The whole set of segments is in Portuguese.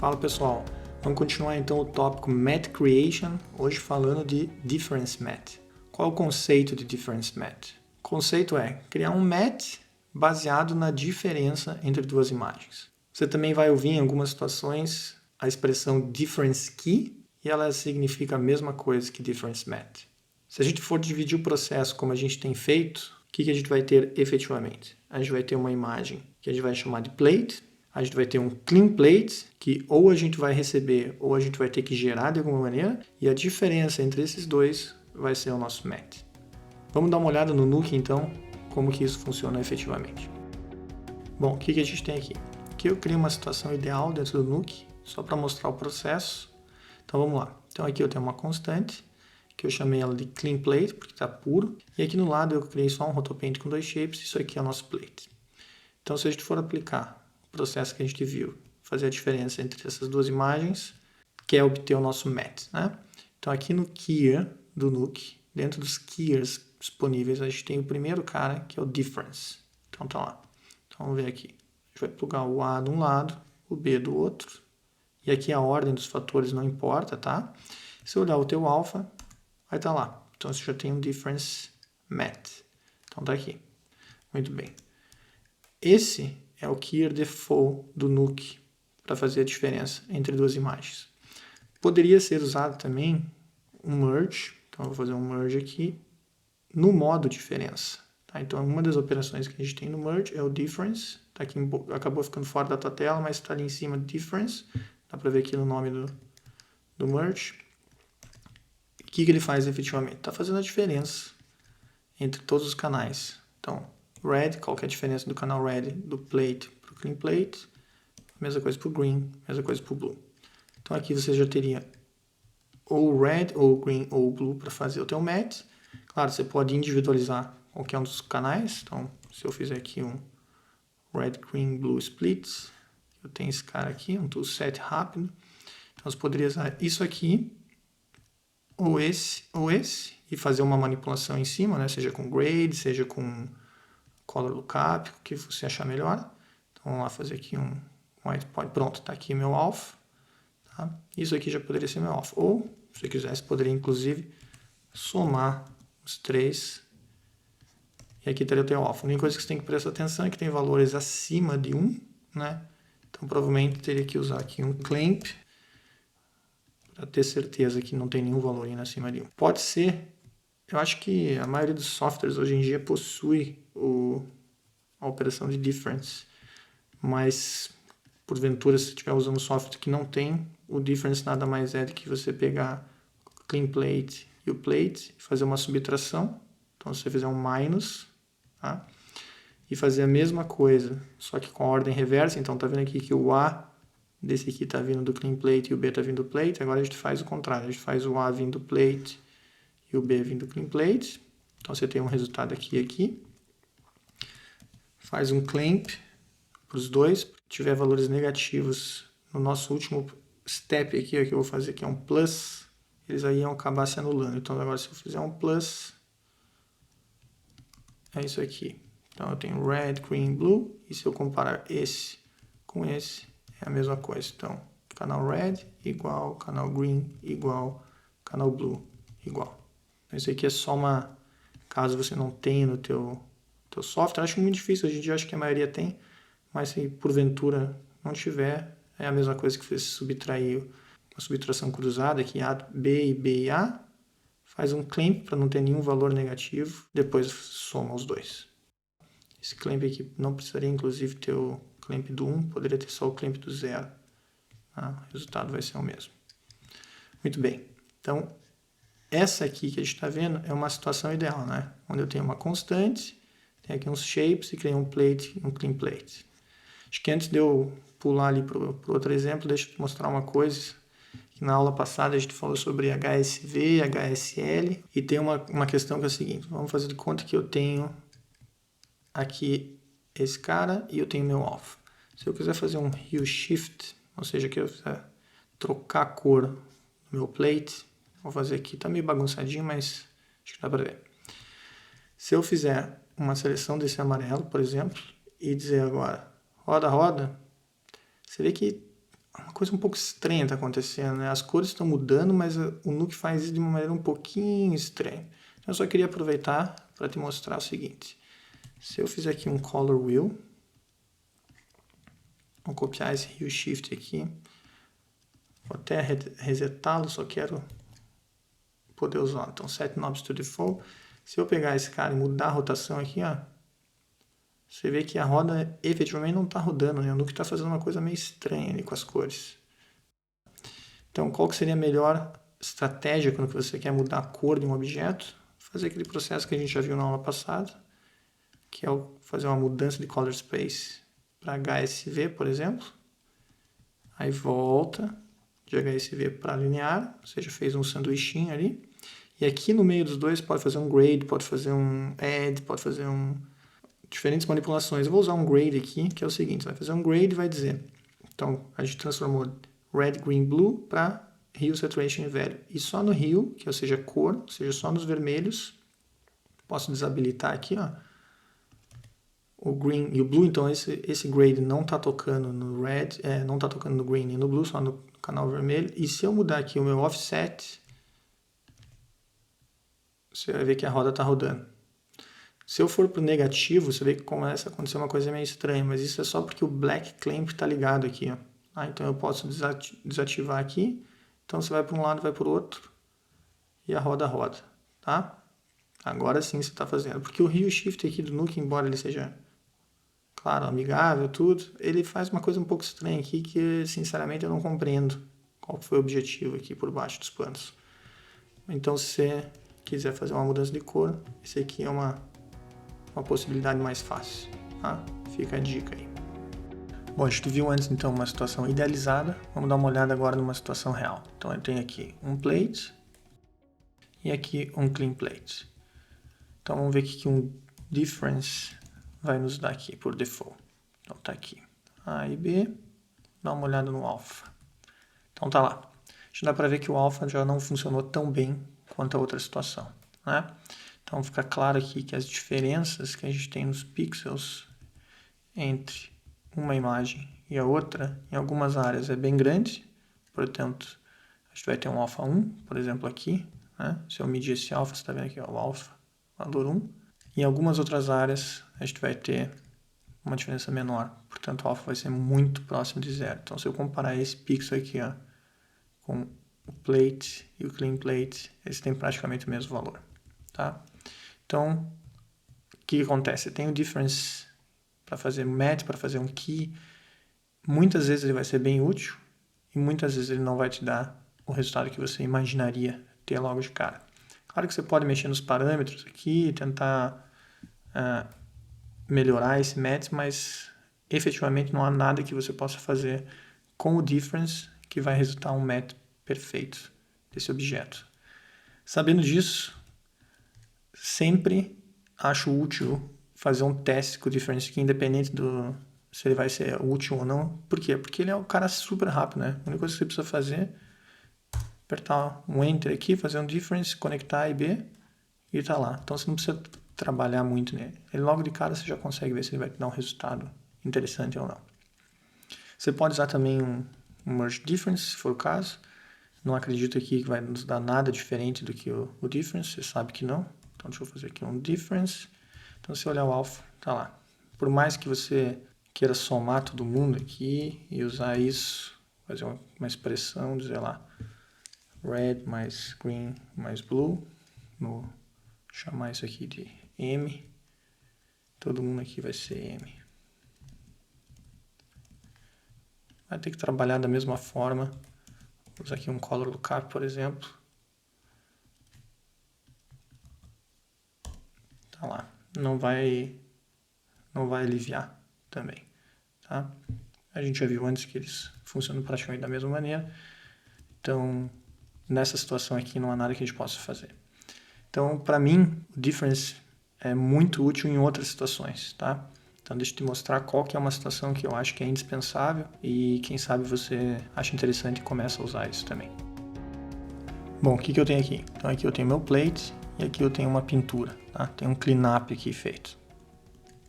Fala pessoal, vamos continuar então o tópico Math Creation, hoje falando de Difference Math. Qual é o conceito de Difference Math? O conceito é criar um math baseado na diferença entre duas imagens. Você também vai ouvir em algumas situações a expressão Difference Key e ela significa a mesma coisa que Difference Math. Se a gente for dividir o processo como a gente tem feito, o que a gente vai ter efetivamente? A gente vai ter uma imagem que a gente vai chamar de plate, a gente vai ter um clean plate, que ou a gente vai receber ou a gente vai ter que gerar de alguma maneira, e a diferença entre esses dois vai ser o nosso math. Vamos dar uma olhada no Nuke então, como que isso funciona efetivamente. Bom, o que a gente tem aqui? Aqui eu criei uma situação ideal dentro do Nuke, só para mostrar o processo. Então vamos lá. Então aqui eu tenho uma constante, que eu chamei ela de clean plate, porque está puro. E aqui no lado eu criei só um rotopaint com dois shapes, isso aqui é o nosso plate. Então se a gente for aplicar o processo que a gente viu, fazer a diferença entre essas duas imagens, que é obter o nosso math, né? Então aqui no keyer do Nuke, dentro dos keyers disponíveis, a gente tem o primeiro cara, que é o difference. Então tá lá. Então vamos ver aqui. A gente vai plugar o A de um lado, o B do outro. E aqui a ordem dos fatores não importa, tá? Se eu olhar o teu alpha, vai estar lá. Então você já tem um difference math. Então tá aqui. Muito bem. Esse é o keyer default do Nuke para fazer a diferença entre duas imagens. Poderia ser usado também um merge. Então eu vou fazer um merge aqui no modo diferença. Tá? Então uma das operações que a gente tem no merge é o difference. Tá aqui, acabou ficando fora da tua tela, mas está ali em cima difference. Dá para ver aqui no nome do merge. O que ele faz efetivamente? Está fazendo a diferença entre todos os canais. Então, red, qual que é a diferença do canal red do plate para o clean plate? Mesma coisa para o green, mesma coisa para o blue. Então aqui você já teria ou red, ou green, ou blue para fazer o teu math. Claro, você pode individualizar qualquer um dos canais. Então, se eu fizer aqui um red, green, blue splits, eu tenho esse cara aqui, um toolset rápido. Então, você poderia usar isso aqui, ou esse, e fazer uma manipulação em cima, né? Seja com grade, seja com color lookup, o que você achar melhor. Então, vamos lá fazer aqui um white point. Pronto, está aqui meu alpha. Tá? Isso aqui já poderia ser meu alpha. Ou, se você quisesse, poderia inclusive somar os três. E aqui teria o teu alpha. A única coisa que você tem que prestar atenção é que tem valores acima de 1, né? Então, provavelmente, teria que usar aqui um clamp para ter certeza que não tem nenhum valor indo acima de 1. Pode ser, eu acho que a maioria dos softwares hoje em dia possui a operação de difference, mas porventura se você estiver usando um software que não tem, o difference nada mais é do que você pegar o clean plate e o plate e fazer uma subtração. Então se você fizer um minus, tá? E fazer a mesma coisa, só que com a ordem reversa. Então tá vendo aqui que o A desse aqui está vindo do clean plate e o B está vindo do plate. Agora a gente faz o contrário, a gente faz o A vindo do plate e o B vindo do clean plate. Então você tem um resultado aqui e aqui. Faz um clamp para os dois. Se tiver valores negativos no nosso último step aqui, que eu vou fazer aqui é um plus, eles aí iam acabar se anulando. Então agora se eu fizer um plus, é isso aqui. Então eu tenho red, green, blue, e se eu comparar esse com esse, é a mesma coisa. Então, canal red igual, canal green igual, canal blue igual. Isso aqui é só uma, caso você não tenha no teu software, acho muito difícil, hoje em dia acho que a maioria tem, mas se porventura não tiver, é a mesma coisa que você subtrair uma subtração cruzada, aqui A, B e B e A, faz um clamp para não ter nenhum valor negativo, depois soma os dois. Esse clamp aqui não precisaria inclusive ter o clamp do 1, poderia ter só o clamp do 0. Tá? O resultado vai ser o mesmo. Muito bem, então essa aqui que a gente está vendo é uma situação ideal, né? Onde eu tenho uma constante, tem aqui uns shapes e criei um plate e um clean plate. Acho que antes de eu pular ali para o outro exemplo, deixa eu te mostrar uma coisa. Que na aula passada a gente falou sobre HSV, HSL, e tem uma questão que é a seguinte, vamos fazer de conta que eu tenho aqui esse cara e eu tenho meu alpha. Se eu quiser fazer um hue shift, ou seja, que eu quiser trocar a cor do meu plate, vou fazer aqui, tá meio bagunçadinho, mas acho que dá para ver. Se eu fizer uma seleção desse amarelo, por exemplo, e dizer agora, roda, roda, você vê que uma coisa um pouco estranha está acontecendo, né? As cores estão mudando, mas o Nuke faz isso de uma maneira um pouquinho estranha. Então, eu só queria aproveitar para te mostrar o seguinte. Se eu fizer aqui um Color Wheel, vou copiar esse Hue Shift aqui, vou até resetá-lo, só quero poder usar. Então, Set Knobs to Default. Se eu pegar esse cara e mudar a rotação aqui, ó, você vê que a roda efetivamente não está rodando, né? O Nuke está fazendo uma coisa meio estranha ali com as cores. Então, qual que seria a melhor estratégia quando você quer mudar a cor de um objeto? Fazer aquele processo que a gente já viu na aula passada, que é fazer uma mudança de Color Space para HSV, por exemplo. Aí volta de HSV para linear, ou seja, fez um sanduichinho ali. E aqui no meio dos dois pode fazer um grade, pode fazer um add, pode fazer diferentes manipulações. Eu vou usar um grade aqui, que é o seguinte, você vai fazer um grade e vai dizer, então a gente transformou red, green, blue para hue, saturation e value. E só no hue, que ou seja cor, ou seja, só nos vermelhos, posso desabilitar aqui, ó, o green e o blue, então esse grade não está tocando no red, não está tocando no green e no blue, só no canal vermelho. E se eu mudar aqui o meu offset, você vai ver que a roda está rodando. Se eu for para o negativo, você vê que começa a acontecer uma coisa meio estranha, mas isso é só porque o black clamp está ligado aqui, ó. Então eu posso desativar aqui, então você vai para um lado, vai para o outro, e a roda roda, tá? Agora sim você está fazendo, porque o Hue Shift aqui do Nuke, embora ele seja, claro, amigável, tudo, ele faz uma coisa um pouco estranha aqui que, sinceramente, eu não compreendo qual foi o objetivo aqui por baixo dos panos. Então, se você quiser fazer uma mudança de cor, esse aqui é uma possibilidade mais fácil, tá? Fica a dica aí. Bom, a gente viu antes, então, uma situação idealizada. Vamos dar uma olhada agora numa situação real. Então, eu tenho aqui um plate e aqui um clean plate. Então, vamos ver o que um difference vai nos dar aqui por default. Então, tá aqui A e B. Dá uma olhada no alpha. Então, tá lá. Já dá para ver que o alpha já não funcionou tão bem quanto a outra situação, né? Então, fica claro aqui que as diferenças que a gente tem nos pixels entre uma imagem e a outra, em algumas áreas é bem grande. Portanto, a gente vai ter um alpha 1, por exemplo, aqui, né? Se eu medir esse alpha, você está vendo aqui, ó, o alpha, valor 1. Em algumas outras áreas, a gente vai ter uma diferença menor. Portanto, o alpha vai ser muito próximo de zero. Então, se eu comparar esse pixel aqui, ó, com o plate e o clean plate, eles têm praticamente o mesmo valor, tá? Então, o que acontece? Tem o difference para fazer match, para fazer um key. Muitas vezes ele vai ser bem útil e muitas vezes ele não vai te dar o resultado que você imaginaria ter logo de cara. Claro que você pode mexer nos parâmetros aqui, tentar melhorar esse match, mas efetivamente não há nada que você possa fazer com o difference que vai resultar um match perfeito desse objeto. Sabendo disso, sempre acho útil fazer um teste com o difference aqui, independente do se ele vai ser útil ou não. Por quê? Porque ele é um cara super rápido, né? A única coisa que você precisa fazer é apertar um enter aqui, fazer um difference, conectar A e B e tá lá. Então você não precisa trabalhar muito nele. Ele logo de cara você já consegue ver se ele vai te dar um resultado interessante ou não. Você pode usar também um merge difference, se for o caso. Não acredito aqui que vai nos dar nada diferente do que o difference, você sabe que não. Então deixa eu fazer aqui um difference. Então se olhar o alpha, tá lá. Por mais que você queira somar todo mundo aqui e usar isso, fazer uma expressão, dizer lá, red mais green mais blue, vou chamar isso aqui de M, todo mundo aqui vai ser M. Vai ter que trabalhar da mesma forma. Vou usar aqui um color lookup, por exemplo. Tá lá. Não vai aliviar também, tá? A gente já viu antes que eles funcionam praticamente da mesma maneira. Então, nessa situação aqui não há nada que a gente possa fazer. Então, para mim, o difference é muito útil em outras situações, tá? Então, deixa eu te mostrar qual que é uma situação que eu acho que é indispensável e quem sabe você acha interessante e começa a usar isso também. Bom, o que eu tenho aqui? Então, aqui eu tenho meu plate e aqui eu tenho uma pintura, tá? Tem um cleanup aqui feito.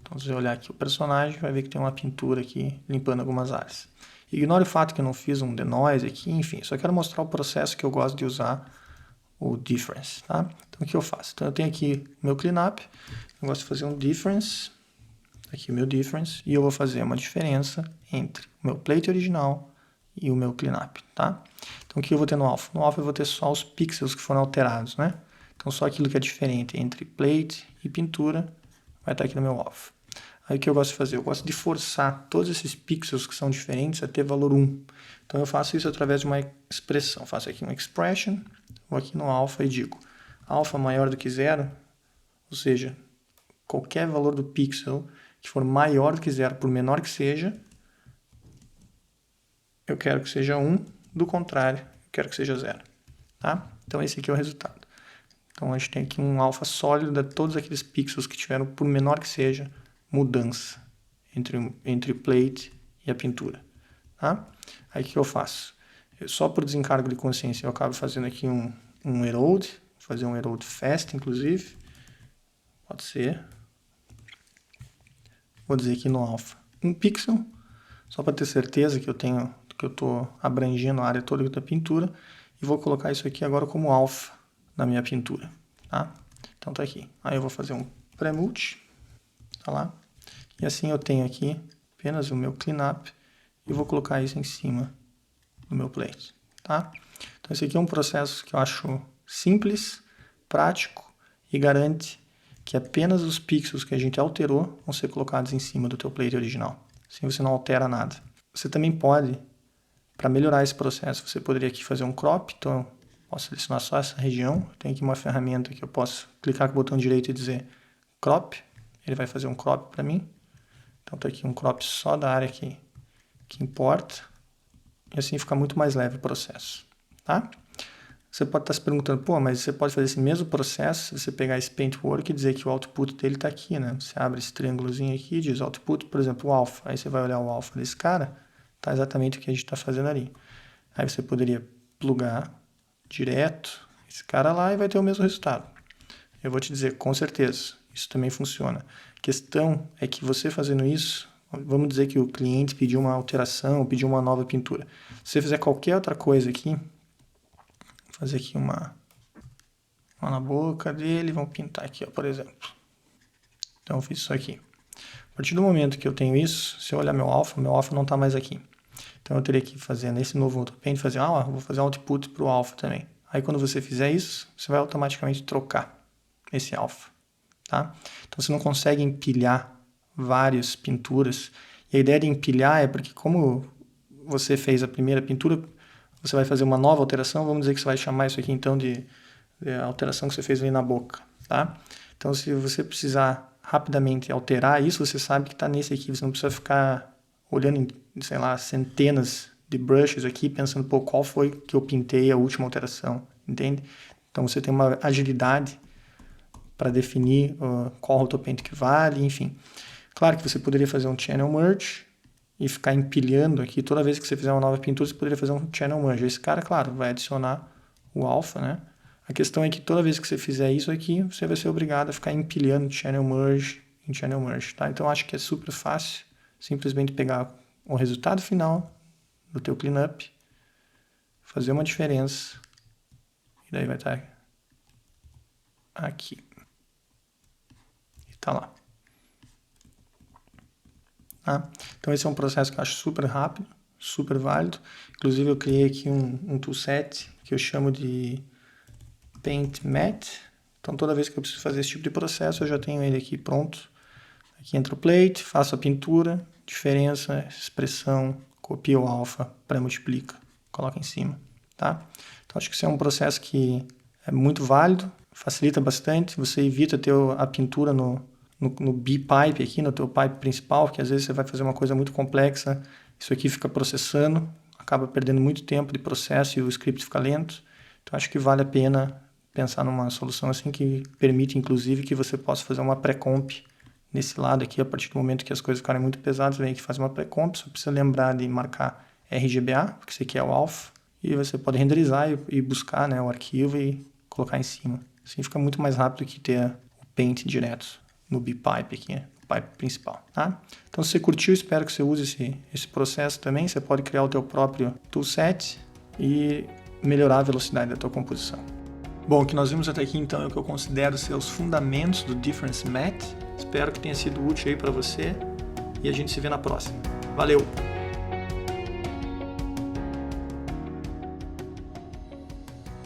Então, se você olhar aqui o personagem, vai ver que tem uma pintura aqui limpando algumas áreas. Ignore o fato que eu não fiz um denoise aqui, enfim, só quero mostrar o processo que eu gosto de usar o difference, tá? Então, o que eu faço? Então, eu tenho aqui o meu cleanup, eu gosto de fazer um difference, aqui o meu difference, e eu vou fazer uma diferença entre o meu plate original e o meu cleanup, tá? Então, o que eu vou ter no alpha? No alpha eu vou ter só os pixels que foram alterados, né? Então, só aquilo que é diferente entre plate e pintura vai estar aqui no meu alpha. Aí, o que eu gosto de fazer? Eu gosto de forçar todos esses pixels que são diferentes a ter valor 1. Então, eu faço isso através de uma expressão. Eu faço aqui uma expression, vou aqui no alpha e digo alpha maior do que 0, ou seja, qualquer valor do pixel que for maior do que 0, por menor que seja, eu quero que seja 1, do contrário, eu quero que seja 0. Tá? Então, esse aqui é o resultado. Então, a gente tem aqui um alpha sólido de todos aqueles pixels que tiveram, por menor que seja, mudança entre o plate e a pintura. Tá? Aí, o que eu faço? Só por desencargo de consciência, eu acabo fazendo aqui um erode, vou fazer um erode fast, inclusive. Pode ser. Vou dizer aqui no alpha 1 pixel, só para ter certeza que eu estou abrangendo a área toda da pintura, e vou colocar isso aqui agora como alpha na minha pintura, tá? Então tá aqui. Aí eu vou fazer um premulti, tá lá? E assim eu tenho aqui apenas o meu cleanup e vou colocar isso em cima do meu plate, tá? Então esse aqui é um processo que eu acho simples, prático e garante que apenas os pixels que a gente alterou vão ser colocados em cima do teu plate original. Assim você não altera nada. Você também pode, para melhorar esse processo, você poderia aqui fazer um crop. Então, posso selecionar só essa região. Tem aqui uma ferramenta que eu posso clicar com o botão direito e dizer crop. Ele vai fazer um crop para mim. Então, está aqui um crop só da área que importa. E assim fica muito mais leve o processo, tá? Você pode estar se perguntando, pô, mas você pode fazer esse mesmo processo se você pegar esse paintwork e dizer que o output dele está aqui, né? Você abre esse triângulozinho aqui e diz output, por exemplo, o alpha. Aí você vai olhar o alpha desse cara, tá exatamente o que a gente está fazendo ali. Aí você poderia plugar direto esse cara lá e vai ter o mesmo resultado. Eu vou te dizer, com certeza, isso também funciona. A questão é que você fazendo isso, vamos dizer que o cliente pediu uma alteração, pediu uma nova pintura. Se você fizer qualquer outra coisa aqui, fazer aqui uma na boca dele, vamos pintar aqui, ó, por exemplo. Então eu fiz isso aqui. A partir do momento que eu tenho isso, se eu olhar meu alpha não está mais aqui. Então eu teria que fazer nesse novo paint, fazer, vou fazer um output para o alpha também. Aí quando você fizer isso, você vai automaticamente trocar esse alpha, tá? Então você não consegue empilhar várias pinturas. E a ideia de empilhar é porque como você fez a primeira pintura, você vai fazer uma nova alteração, vamos dizer que você vai chamar isso aqui então de alteração que você fez ali na boca, tá? Então se você precisar rapidamente alterar isso, você sabe que está nesse aqui, você não precisa ficar olhando em, sei lá, centenas de brushes aqui, pensando, pô, qual foi que eu pintei a última alteração, entende? Então você tem uma agilidade para definir qual autopaint que vale, enfim. Claro que você poderia fazer um channel merge e ficar empilhando aqui, toda vez que você fizer uma nova pintura, você poderia fazer um channel merge. Esse cara, claro, vai adicionar o alpha, né? A questão é que toda vez que você fizer isso aqui, você vai ser obrigado a ficar empilhando channel merge em channel merge, tá? Então, acho que é super fácil, simplesmente pegar o resultado final do teu cleanup, fazer uma diferença, e daí vai estar aqui. E tá lá. Tá? Então, esse é um processo que eu acho super rápido, super válido. Inclusive, eu criei aqui um toolset que eu chamo de Paint Matte. Então, toda vez que eu preciso fazer esse tipo de processo, eu já tenho ele aqui pronto. Aqui entra o plate, faço a pintura, diferença, expressão, copia o alpha, pré-multiplica, coloca em cima. Tá? Então, acho que esse é um processo que é muito válido, facilita bastante. Você evita ter a pintura no B-pipe aqui, no teu pipe principal, que às vezes você vai fazer uma coisa muito complexa, isso aqui fica processando, acaba perdendo muito tempo de processo e o script fica lento. Então, acho que vale a pena pensar numa solução assim que permite, inclusive, que você possa fazer uma pré-comp nesse lado aqui, a partir do momento que as coisas ficarem muito pesadas, vem aqui faz uma pré-comp, só precisa lembrar de marcar RGBA, porque isso aqui é o alpha, e você pode renderizar e buscar, né, o arquivo e colocar em cima. Assim fica muito mais rápido que ter o paint direto no B-pipe aqui, pipe principal, tá? Então, se você curtiu, espero que você use esse processo também. Você pode criar o teu próprio toolset e melhorar a velocidade da tua composição. Bom, o que nós vimos até aqui, então, é o que eu considero ser os fundamentos do Difference Math. Espero que tenha sido útil aí para você e a gente se vê na próxima. Valeu!